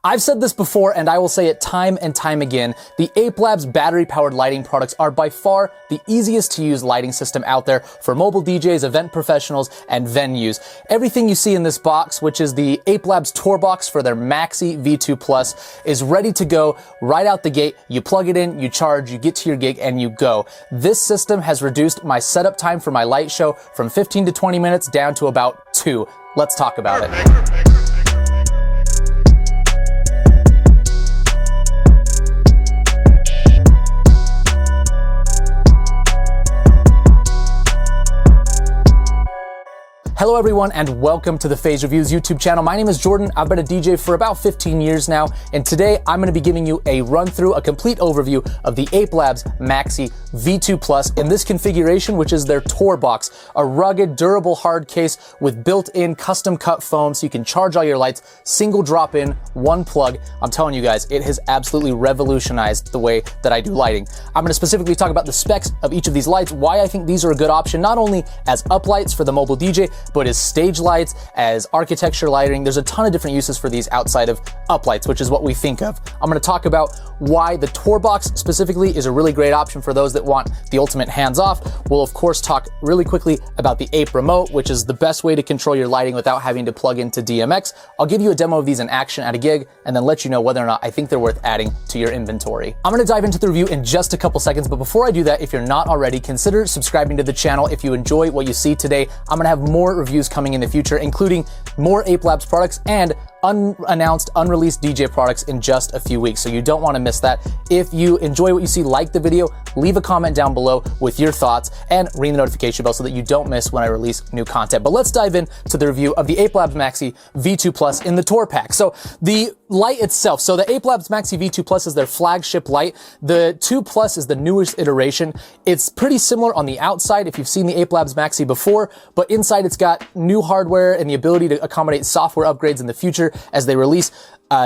I've said this before and I will say it time and time again, the Ape Labs battery-powered lighting products are by far the easiest to use lighting system out there for mobile DJs, event professionals, and venues. Everything you see in this box, which is the Ape Labs TourBox for their Maxi V2 Plus, is ready to go right out the gate. You plug it in, you charge, you get to your gig, and you go. This system has reduced my setup time for my light show from 15 to 20 minutes down to about 2. Let's talk about it. Hello everyone and welcome to the Phase Reviews YouTube channel. My name is Jordan. I've been a DJ for about 15 years now, and today I'm going to be giving you a run through, a complete overview of the Ape Labs Maxi V2 Plus in this configuration, which is their TourBox, a rugged, durable hard case with built-in custom cut foam so you can charge all your lights, single drop in, one plug. I'm telling you guys, it has absolutely revolutionized the way that I do lighting. I'm going to specifically talk about the specs of each of these lights, why I think these are a good option, not only as uplights for the mobile DJ, but as stage lights, as architecture lighting. There's a ton of different uses for these outside of uplights, which is what we think of. I'm going to talk about why the TourBox specifically is a really great option for those that want the ultimate hands-off. We'll of course talk really quickly about the Ape Remote, which is the best way to control your lighting without having to plug into DMX. I'll give you a demo of these in action at a gig and then let you know whether or not I think they're worth adding to your inventory. I'm going to dive into the review in just a couple seconds, but before I do that, if you're not already, consider subscribing to the channel. If you enjoy what you see today, I'm going to have more reviews coming in the future, including more Ape Labs products and unannounced, unreleased DJ products in just a few weeks, so you don't want to miss that. If you enjoy what you see, like the video, leave a comment down below with your thoughts, and ring the notification bell so that you don't miss when I release new content. But let's dive into the review of the Ape Labs Maxi V2 Plus in the Tour Pack. So the light itself, so the Ape Labs Maxi V2 Plus is their flagship light. The 2 Plus is the newest iteration. It's pretty similar on the outside if you've seen the Ape Labs Maxi before, but inside it's got new hardware and the ability to accommodate software upgrades in the future as they release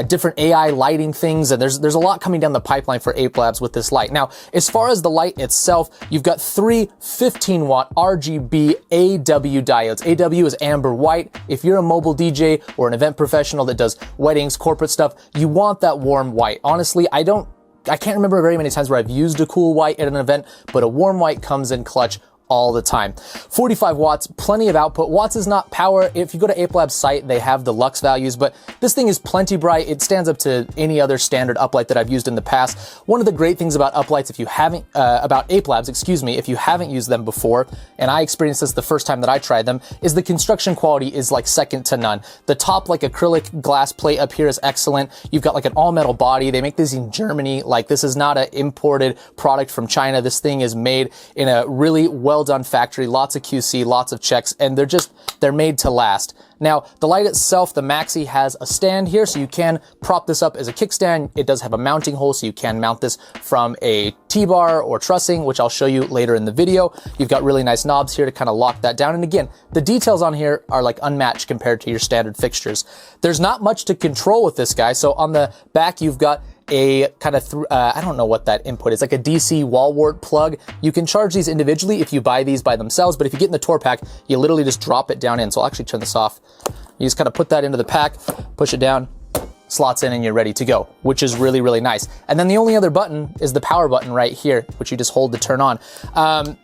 different AI lighting things, and there's a lot coming down the pipeline for Ape Labs with this light. Now, as far as the light itself, you've got 3 15-watt RGB AW diodes. AW is amber white. If you're a mobile DJ or an event professional that does weddings, corporate stuff, you want that warm white. Honestly, I can't remember very many times where I've used a cool white at an event, but a warm white comes in clutch all the time. 45 watts, plenty of output. Watts is not power. If you go to Ape Labs site, they have the lux values, but this thing is plenty bright. It stands up to any other standard uplight that I've used in the past. One of the great things about uplights, if you haven't, about Ape Labs, excuse me, if you haven't used them before, and I experienced this the first time that I tried them, is the construction quality is like second to none. The top like acrylic glass plate up here is excellent. You've got like an all metal body. They make this in Germany. Like, this is not an imported product from China. This thing is made in a really well done factory, lots of QC, lots of checks, and they're made to last. Now, the light itself, the Maxi has a stand here, so you can prop this up as a kickstand. It does have a mounting hole, so you can mount this from a T-bar or trussing, which I'll show you later in the video. You've got really nice knobs here to kind of lock that down. And again, the details on here are like unmatched compared to your standard fixtures. There's not much to control with this guy. So on the back, you've got a kind of, I don't know what that input is, like a DC wall wart plug. You can charge these individually if you buy these by themselves, but if you get in the Tour Pack, you literally just drop it down in. So I'll actually turn this off. You just kind of put that into the pack, push it down, slots in, and you're ready to go, which is really, really nice. And then the only other button is the power button right here, which you just hold to turn on.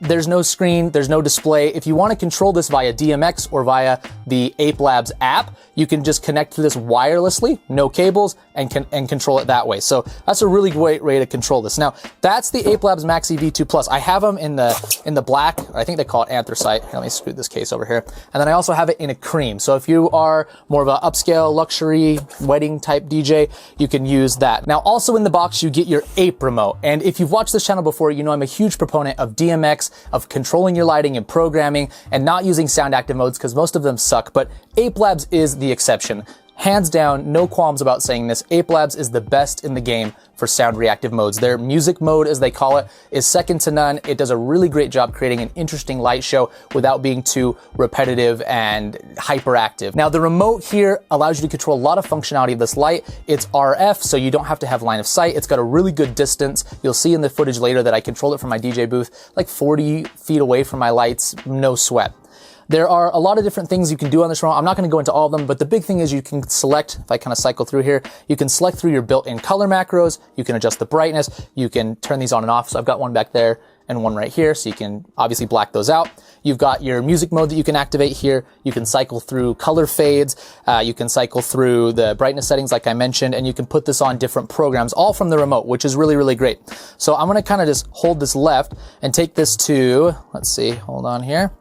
There's no screen, there's no display. If you want to control this via DMX or via the Ape Labs app, you can just connect to this wirelessly, no cables, and control it that way. So that's a really great way to control this. Now, that's the Ape Labs Maxi V2 Plus. I have them in the black, I think they call it anthracite. Here, let me scoot this case over here. And then I also have it in a cream. So if you are more of an upscale, luxury, wedding type DJ, you can use that. Now, also in the box, you get your Ape Remote. And if you've watched this channel before, you know I'm a huge proponent of DMX, of controlling your lighting and programming, and not using sound active modes because most of them suck. But Ape Labs is the exception. Hands down, no qualms about saying this, Ape Labs is the best in the game for sound reactive modes. Their music mode, as they call it, is second to none. It does a really great job creating an interesting light show without being too repetitive and hyperactive. Now, the remote here allows you to control a lot of functionality of this light. It's RF, so you don't have to have line of sight. It's got a really good distance. You'll see in the footage later that I controlled it from my DJ booth, like 40 feet away from my lights, no sweat. There are a lot of different things you can do on this remote. I'm not going to go into all of them, but the big thing is you can select, if I kind of cycle through here, you can select through your built-in color macros, you can adjust the brightness, you can turn these on and off. So I've got one back there and one right here, so you can obviously black those out. You've got your music mode that you can activate here. You can cycle through color fades. You can cycle through the brightness settings like I mentioned, and you can put this on different programs, all from the remote, which is really, really great. So I'm gonna kind of just hold this left and take this to, let's see, hold on here.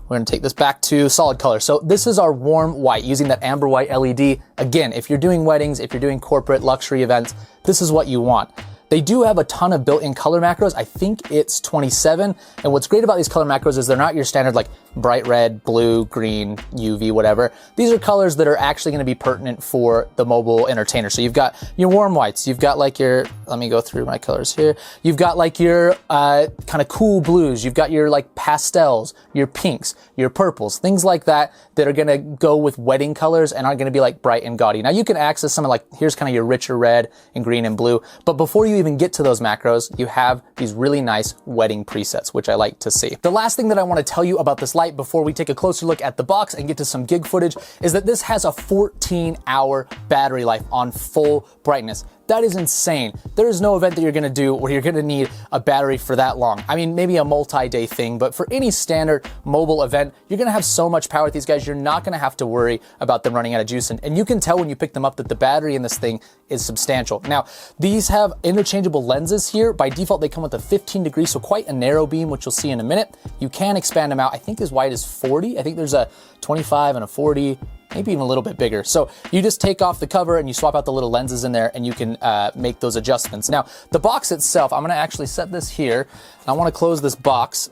We're gonna take this back to solid color. So this is our warm white using that amber white LED. Again, if you're doing weddings, if you're doing corporate luxury events, this is what you want. They do have a ton of built-in color macros. I think it's 27. And what's great about these color macros is they're not your standard like bright red, blue, green, UV, whatever. These are colors that are actually gonna be pertinent for the mobile entertainer. So you've got your warm whites, you've got like your, let me go through my colors here. You've got like your kind of cool blues, you've got your like pastels, your pinks, your purples, things like that that are gonna go with wedding colors and aren't gonna be like bright and gaudy. Now you can access some of like, here's kind of your richer red and green and blue, but before you even get to those macros, you have these really nice wedding presets, which I like to see. The last thing that I want to tell you about this light before we take a closer look at the box and get to some gig footage is that this has a 14-hour battery life on full brightness. That is insane. There is no event that you're gonna do where you're gonna need a battery for that long. I mean, maybe a multi-day thing, but for any standard mobile event, you're gonna have so much power with these guys, you're not gonna have to worry about them running out of juice. And you can tell when you pick them up that the battery in this thing is substantial. Now, these have interchangeable lenses here. By default, they come with a 15 degree, so quite a narrow beam, which you'll see in a minute. You can expand them out. I think as wide as 40. I think there's a 25 and a 40, maybe even a little bit bigger. So you just take off the cover and you swap out the little lenses in there and you can make those adjustments. Now, the box itself, I'm gonna actually set this here. I wanna close this box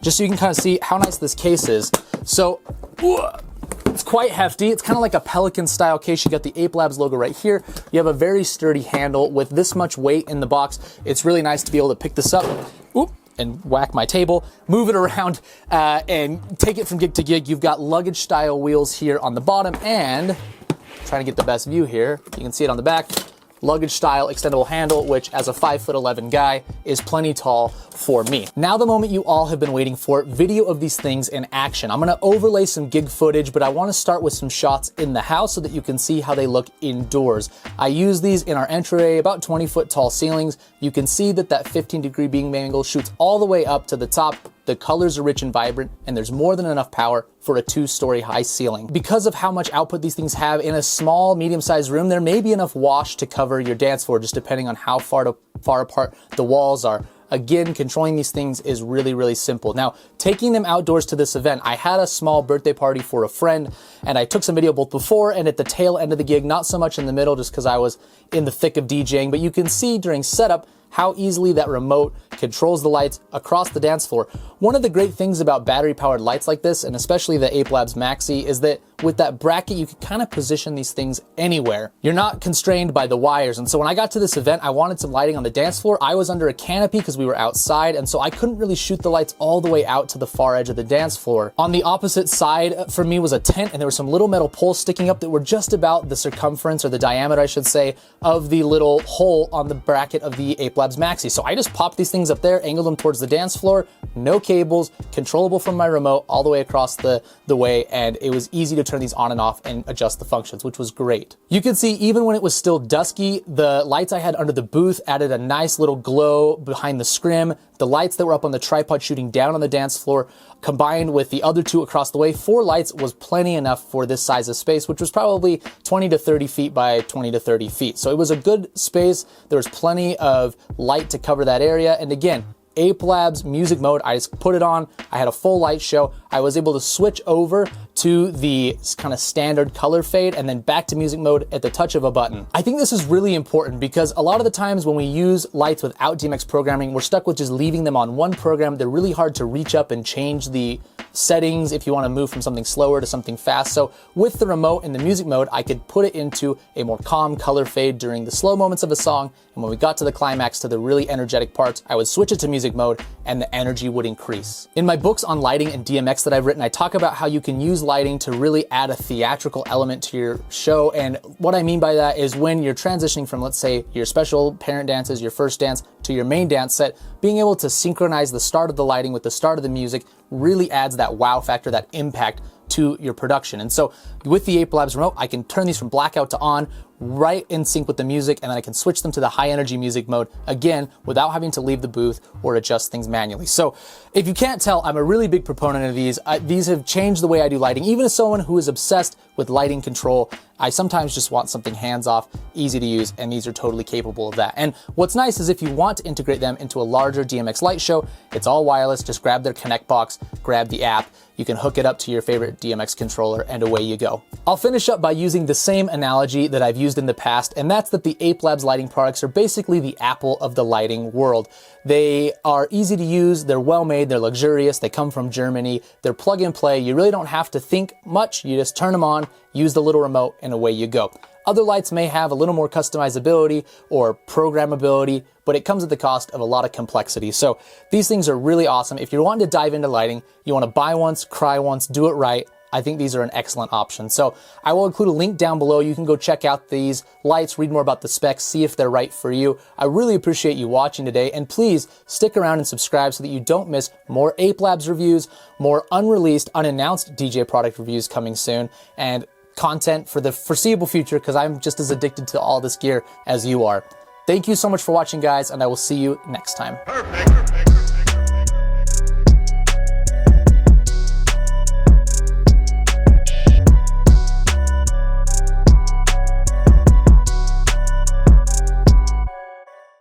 just so you can kind of see how nice this case is. So, it's quite hefty. It's kind of like a Pelican style case. You got the Ape Labs logo right here. You have a very sturdy handle with this much weight in the box. It's really nice to be able to pick this up. And whack my table, move it around, and take it from gig to gig. You've got luggage style wheels here on the bottom, and trying to get the best view here, you can see it on the back, luggage style extendable handle, which as a 5'11" guy is plenty tall for me. Now the moment you all have been waiting for, video of these things in action. I'm gonna overlay some gig footage, but I wanna start with some shots in the house so that you can see how they look indoors. I use these in our entryway, about 20-foot tall ceilings. You can see that that 15 degree beam angle shoots all the way up to the top. The colors are rich and vibrant, and there's more than enough power for a 2-story high ceiling. Because of how much output these things have in a small, medium-sized room, there may be enough wash to cover your dance floor, just depending on how far apart the walls are. Again, controlling these things is really, really simple. Now, taking them outdoors to this event, I had a small birthday party for a friend, and I took some video both before and at the tail end of the gig, not so much in the middle just because I was in the thick of DJing, but you can see during setup how easily that remote controls the lights across the dance floor. One of the great things about battery-powered lights like this, and especially the Ape Labs Maxi, is that with that bracket, you can kind of position these things anywhere. You're not constrained by the wires. And so when I got to this event, I wanted some lighting on the dance floor. I was under a canopy because we were outside, and so I couldn't really shoot the lights all the way out to the far edge of the dance floor. On the opposite side for me was a tent, and there were some little metal poles sticking up that were just about the circumference, or the diameter, I should say, of the little hole on the bracket of the Ape Labs Maxi. So I just popped these things up there, angled them towards the dance floor, no cables, controllable from my remote all the way across the way, and it was easy to turn these on and off and adjust the functions, which was great. You can see even when it was still dusky, the lights I had under the booth added a nice little glow behind the scrim. The lights that were up on the tripod shooting down on the dance floor, combined with the other two across the way, 4 lights was plenty enough for this size of space, which was probably 20 to 30 feet by 20 to 30 feet. So it was a good space. There was plenty of light to cover that area. And again, Ape Labs music mode, I just put it on. I had a full light show. I was able to switch over to the kind of standard color fade and then back to music mode at the touch of a button. I think this is really important because a lot of the times when we use lights without DMX programming, we're stuck with just leaving them on one program. They're really hard to reach up and change the settings if you want to move from something slower to something fast. So with the remote in the music mode, I could put it into a more calm color fade during the slow moments of a song. And when we got to the climax, to the really energetic parts, I would switch it to music mode and the energy would increase. In my books on lighting and DMX that I've written, I talk about how you can use lighting to really add a theatrical element to your show. And what I mean by that is when you're transitioning from, let's say, your special parent dances, your first dance, to your main dance set, being able to synchronize the start of the lighting with the start of the music really adds that wow factor, that impact to your production. And so with the Ape Labs remote, I can turn these from blackout to on, right in sync with the music, and then I can switch them to the high energy music mode, again, without having to leave the booth or adjust things manually. So if you can't tell, I'm a really big proponent of these. These have changed the way I do lighting. Even as someone who is obsessed with lighting control, I sometimes just want something hands-off, easy to use, and these are totally capable of that. And what's nice is if you want to integrate them into a larger DMX light show, it's all wireless. Just grab their Connect box, grab the app, you can hook it up to your favorite DMX controller, and away you go. I'll finish up by using the same analogy that I've used in the past, and that's that the Ape Labs lighting products are basically the Apple of the lighting world. They are easy to use, they're well made, they're luxurious, they come from Germany, they're plug and play, you really don't have to think much, you just turn them on, use the little remote, and away you go. Other lights may have a little more customizability or programmability, but it comes at the cost of a lot of complexity. So these things are really awesome. If you're wanting to dive into lighting, you want to buy once, cry once, do it right, I think these are an excellent option. So I will include a link down below. You can go check out these lights, read more about the specs, see if they're right for you. I really appreciate you watching today, and please stick around and subscribe so that you don't miss more Ape Labs reviews, more unreleased, unannounced DJ product reviews coming soon, and content for the foreseeable future, because I'm just as addicted to all this gear as you are. Thank you so much for watching, guys, and I will see you next time. Perfect.